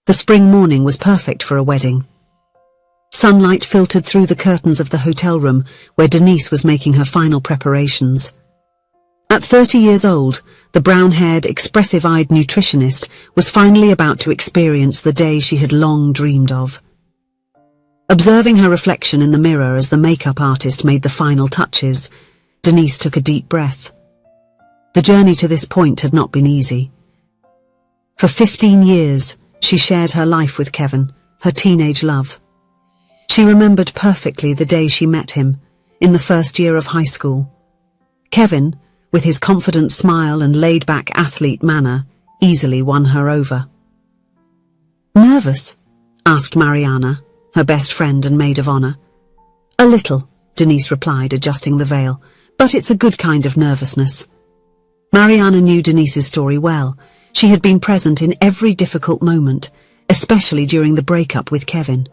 The spring morning was perfect for a wedding. Sunlight filtered through the curtains of the hotel room where Denise was making her final preparations. At 30 years old, the brown-haired, expressive-eyed nutritionist was finally about to experience the day she had long dreamed of. Observing her reflection in the mirror as the makeup artist made the final touches, Denise took a deep breath. The journey to this point had not been easy. For 15 years, she shared her life with Kevin, her teenage love. She remembered perfectly the day she met him, in the first year of high school. Kevin, with his confident smile and laid-back athlete manner, easily won her over. "Nervous?" asked Mariana, her best friend and maid of honor. "A little," Denise replied, adjusting the veil, "but it's a good kind of nervousness." Mariana knew Denise's story well. She had been present in every difficult moment, especially during the breakup with Kevin.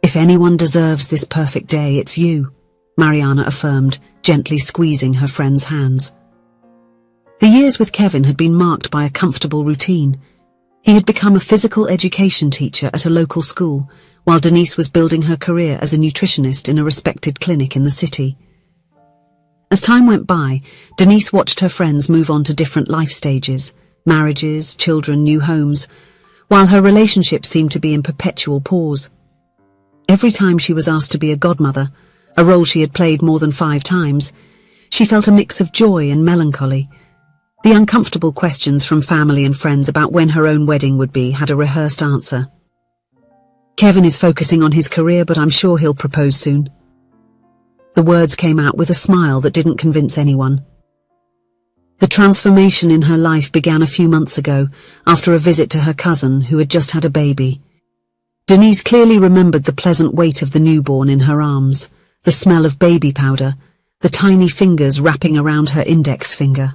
"If anyone deserves this perfect day, it's you," Mariana affirmed, gently squeezing her friend's hands. The years with Kevin had been marked by a comfortable routine. He had become a physical education teacher at a local school, while Denise was building her career as a nutritionist in a respected clinic in the city. As time went by, Denise watched her friends move on to different life stages, marriages, children, new homes, while her relationship seemed to be in perpetual pause. Every time she was asked to be a godmother, a role she had played more than 5 times, she felt a mix of joy and melancholy. The uncomfortable questions from family and friends about when her own wedding would be had a rehearsed answer. "Kevin is focusing on his career, but I'm sure he'll propose soon." The words came out with a smile that didn't convince anyone. The transformation in her life began a few months ago, after a visit to her cousin who had just had a baby. Denise clearly remembered the pleasant weight of the newborn in her arms, the smell of baby powder, the tiny fingers wrapping around her index finger.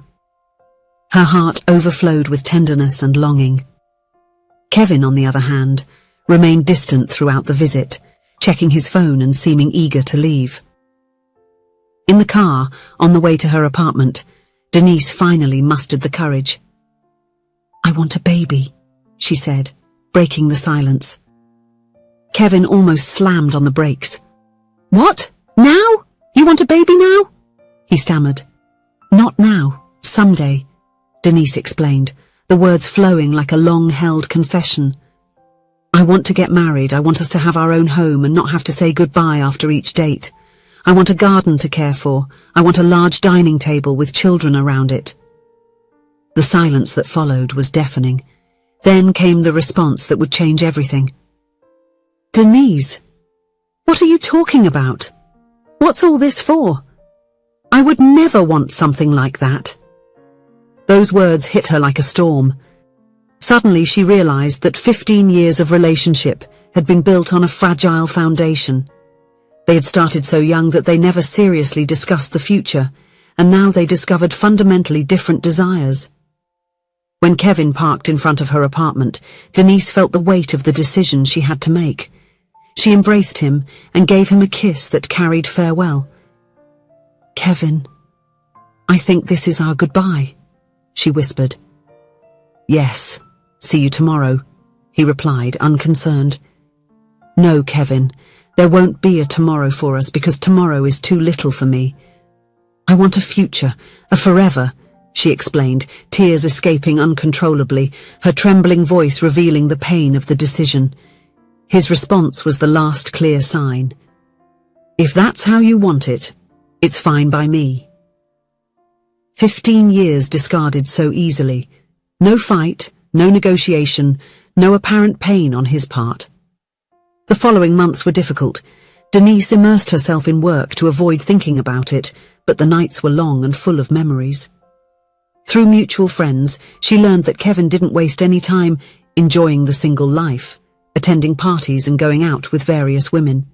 Her heart overflowed with tenderness and longing. Kevin, on the other hand, remained distant throughout the visit, checking his phone and seeming eager to leave. In the car, on the way to her apartment, Denise finally mustered the courage. "I want a baby," she said, breaking the silence. Kevin almost slammed on the brakes. "What? Now? You want a baby now?" he stammered. "Not now, someday," Denise explained, the words flowing like a long-held confession. "I want to get married. I want us to have our own home and not have to say goodbye after each date. I want a garden to care for. I want a large dining table with children around it." The silence that followed was deafening. Then came the response that would change everything. "Denise, what are you talking about? What's all this for? I would never want something like that." Those words hit her like a storm. Suddenly she realized that 15 years of relationship had been built on a fragile foundation. They had started so young that they never seriously discussed the future, and now they discovered fundamentally different desires. When Kevin parked in front of her apartment, Denise felt the weight of the decision she had to make. She embraced him and gave him a kiss that carried farewell. "Kevin, I think this is our goodbye," she whispered. "Yes, see you tomorrow," he replied, unconcerned. "No, Kevin, there won't be a tomorrow for us because tomorrow is too little for me. I want a future, a forever," she explained, tears escaping uncontrollably, her trembling voice revealing the pain of the decision. His response was the last clear sign. "If that's how you want it, it's fine by me." 15 years discarded so easily. No fight, no negotiation, no apparent pain on his part. The following months were difficult. Denise immersed herself in work to avoid thinking about it, but the nights were long and full of memories. Through mutual friends, she learned that Kevin didn't waste any time enjoying the single life, attending parties and going out with various women.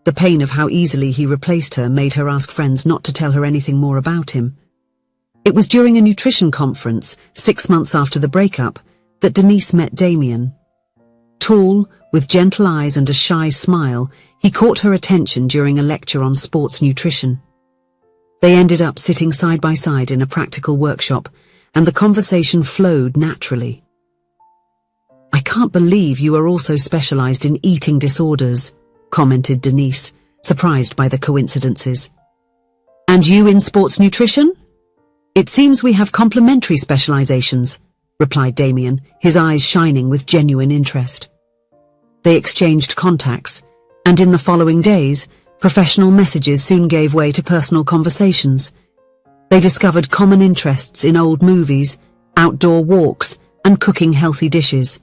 The pain of how easily he replaced her made her ask friends not to tell her anything more about him. It was during a nutrition conference, 6 months after the breakup, that Denise met Damien. Tall, with gentle eyes and a shy smile, he caught her attention during a lecture on sports nutrition. They ended up sitting side by side in a practical workshop, and the conversation flowed naturally. "I can't believe you are also specialized in eating disorders," commented Denise, surprised by the coincidences. "And you in sports nutrition? It seems we have complementary specializations," replied Damien, his eyes shining with genuine interest. They exchanged contacts, and in the following days, professional messages soon gave way to personal conversations. They discovered common interests in old movies, outdoor walks, and cooking healthy dishes.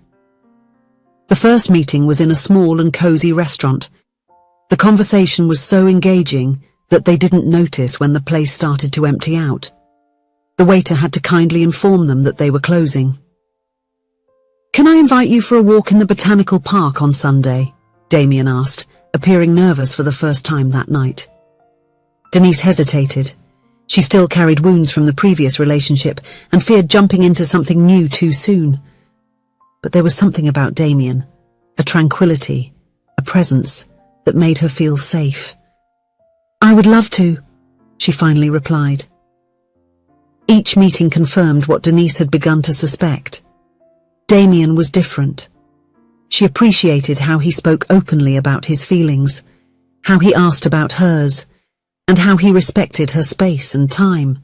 The first meeting was in a small and cozy restaurant. The conversation was so engaging that they didn't notice when the place started to empty out. The waiter had to kindly inform them that they were closing. "Can I invite you for a walk in the botanical park on Sunday?" Damien asked, appearing nervous for the first time that night. Denise hesitated. She still carried wounds from the previous relationship and feared jumping into something new too soon. But there was something about Damien, a tranquility, a presence that made her feel safe. "I would love to," she finally replied. Each meeting confirmed what Denise had begun to suspect. Damien was different. She appreciated how he spoke openly about his feelings, how he asked about hers, and how he respected her space and time.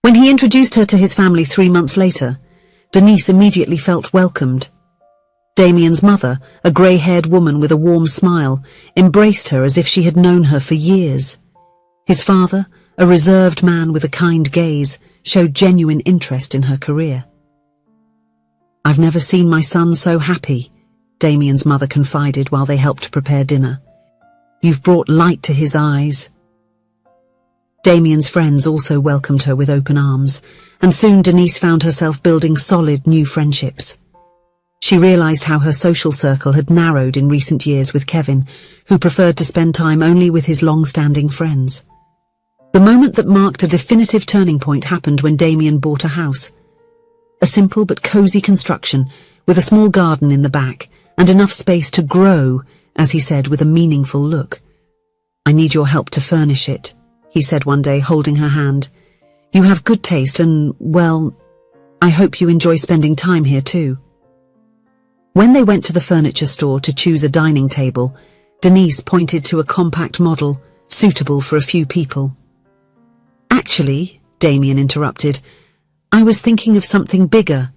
When he introduced her to his family 3 months later, Denise immediately felt welcomed. Damien's mother, a grey-haired woman with a warm smile, embraced her as if she had known her for years. His father, a reserved man with a kind gaze, showed genuine interest in her career. "I've never seen my son so happy," Damien's mother confided while they helped prepare dinner. "You've brought light to his eyes." Damien's friends also welcomed her with open arms, and soon Denise found herself building solid new friendships. She realized how her social circle had narrowed in recent years with Kevin, who preferred to spend time only with his long-standing friends. The moment that marked a definitive turning point happened when Damien bought a house. A simple but cozy construction, with a small garden in the back, and enough space to grow, as he said with a meaningful look. "I need your help to furnish it," he said one day, holding her hand. "You have good taste and, well, I hope you enjoy spending time here too." When they went to the furniture store to choose a dining table, Denise pointed to a compact model, suitable for a few people. "Actually," Damien interrupted, "I was thinking of something bigger."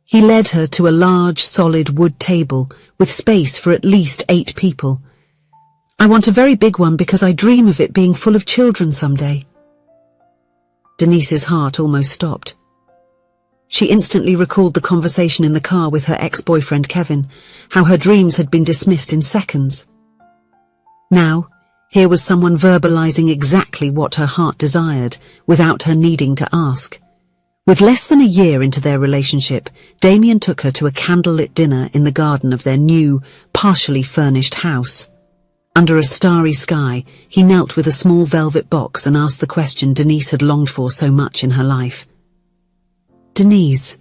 He led her to a large, solid wood table with space for at least 8 people. "I want a very big one because I dream of it being full of children someday." Denise's heart almost stopped. She instantly recalled the conversation in the car with her ex-boyfriend Kevin, how her dreams had been dismissed in seconds. Now, here was someone verbalizing exactly what her heart desired, without her needing to ask. With less than a year into their relationship, Damien took her to a candlelit dinner in the garden of their new, partially furnished house. Under a starry sky, he knelt with a small velvet box and asked the question Denise had longed for so much in her life. "Denise,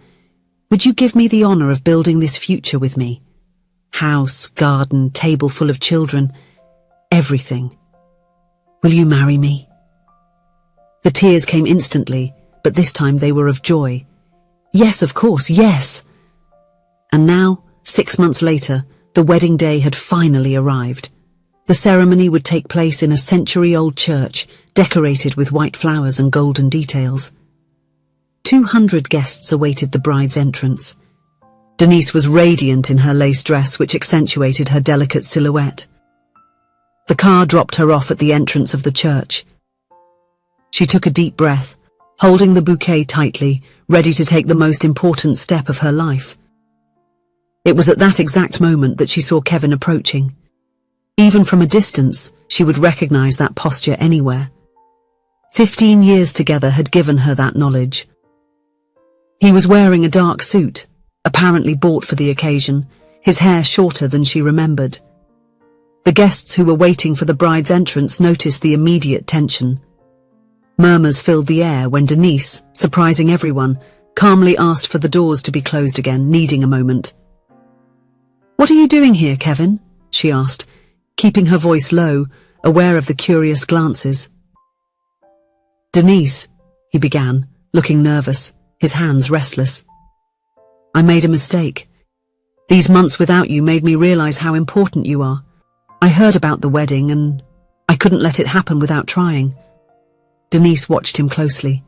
would you give me the honor of building this future with me? House, garden, table full of children, everything. Will you marry me?" The tears came instantly, but this time they were of joy. "Yes, of course, yes!" And now, 6 months later, the wedding day had finally arrived. The ceremony would take place in a century-old church, decorated with white flowers and golden details. 200 guests awaited the bride's entrance. Denise was radiant in her lace dress, which accentuated her delicate silhouette. The car dropped her off at the entrance of the church. She took a deep breath, holding the bouquet tightly, ready to take the most important step of her life. It was at that exact moment that she saw Kevin approaching. Even from a distance, she would recognize that posture anywhere. 15 years together had given her that knowledge. He was wearing a dark suit, apparently bought for the occasion, his hair shorter than she remembered. The guests who were waiting for the bride's entrance noticed the immediate tension. Murmurs filled the air when Denise, surprising everyone, calmly asked for the doors to be closed again, needing a moment. "What are you doing here, Kevin?" she asked, keeping her voice low, aware of the curious glances. "Denise," he began, looking nervous, his hands restless. "I made a mistake. These months without you made me realize how important you are. I heard about the wedding and I couldn't let it happen without trying. Denise watched him closely.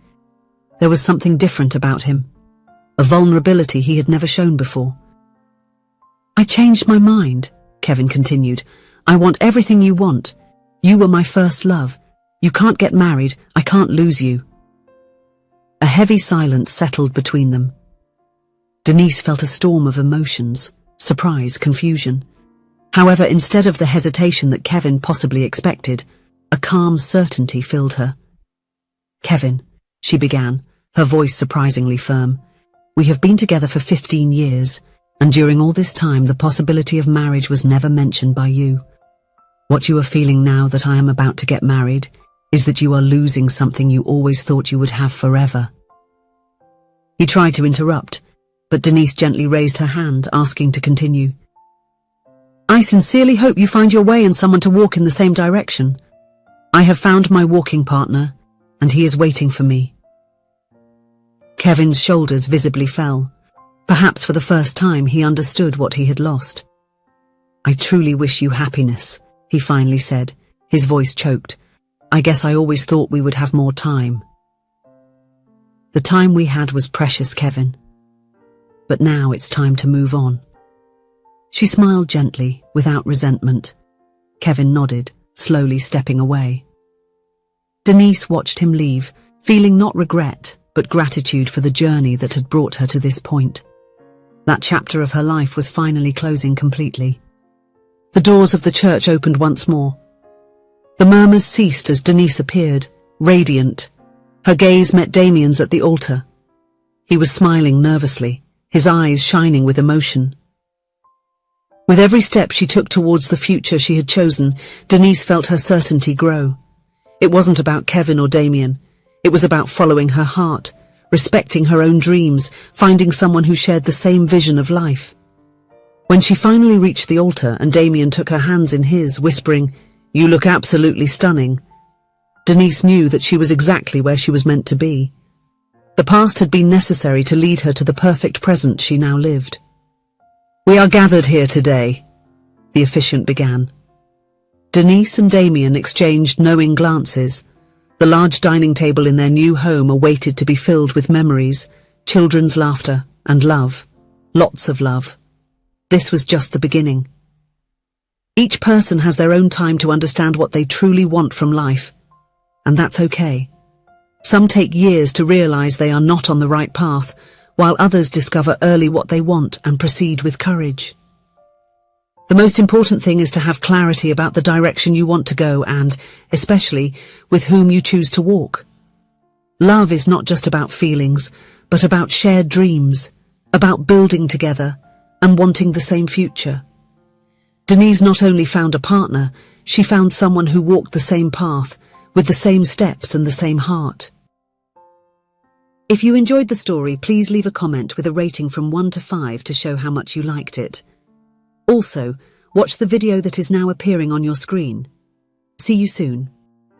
There was something different about him, a vulnerability he had never shown before. I changed my mind, Kevin continued. I want everything you want. You were my first love. You can't get married. I can't lose you. A heavy silence settled between them. Denise felt a storm of emotions, surprise, confusion. However, instead of the hesitation that Kevin possibly expected, a calm certainty filled her. Kevin, she began, her voice surprisingly firm, we have been together for 15 years, and during all this time the possibility of marriage was never mentioned by you. What you are feeling now that I am about to get married is that you are losing something you always thought you would have forever. He tried to interrupt, but Denise gently raised her hand, asking to continue. I sincerely hope you find your way and someone to walk in the same direction. I have found my walking partner, and he is waiting for me. Kevin's shoulders visibly fell. Perhaps for the first time he understood what he had lost. I truly wish you happiness, he finally said, his voice choked. I guess I always thought we would have more time. The time we had was precious, Kevin. But now it's time to move on. She smiled gently, without resentment. Kevin nodded, slowly stepping away. Denise watched him leave, feeling not regret, but gratitude for the journey that had brought her to this point. That chapter of her life was finally closing completely. The doors of the church opened once more. The murmurs ceased as Denise appeared, radiant. Her gaze met Damien's at the altar. He was smiling nervously, his eyes shining with emotion. With every step she took towards the future she had chosen, Denise felt her certainty grow. It wasn't about Kevin or Damien. It was about following her heart, respecting her own dreams, finding someone who shared the same vision of life. When she finally reached the altar and Damien took her hands in his, whispering, "You look absolutely stunning," Denise knew that she was exactly where she was meant to be. The past had been necessary to lead her to the perfect present she now lived. "We are gathered here today," the officiant began. Denise and Damien exchanged knowing glances. The large dining table in their new home awaited to be filled with memories, children's laughter, and love. Lots of love. This was just the beginning. Each person has their own time to understand what they truly want from life, and that's okay. Some take years to realize they are not on the right path, while others discover early what they want and proceed with courage. The most important thing is to have clarity about the direction you want to go and, especially, with whom you choose to walk. Love is not just about feelings, but about shared dreams, about building together and wanting the same future. Denise not only found a partner, she found someone who walked the same path, with the same steps and the same heart. If you enjoyed the story, please leave a comment with a rating from 1 to 5 to show how much you liked it. Also, watch the video that is now appearing on your screen. See you soon.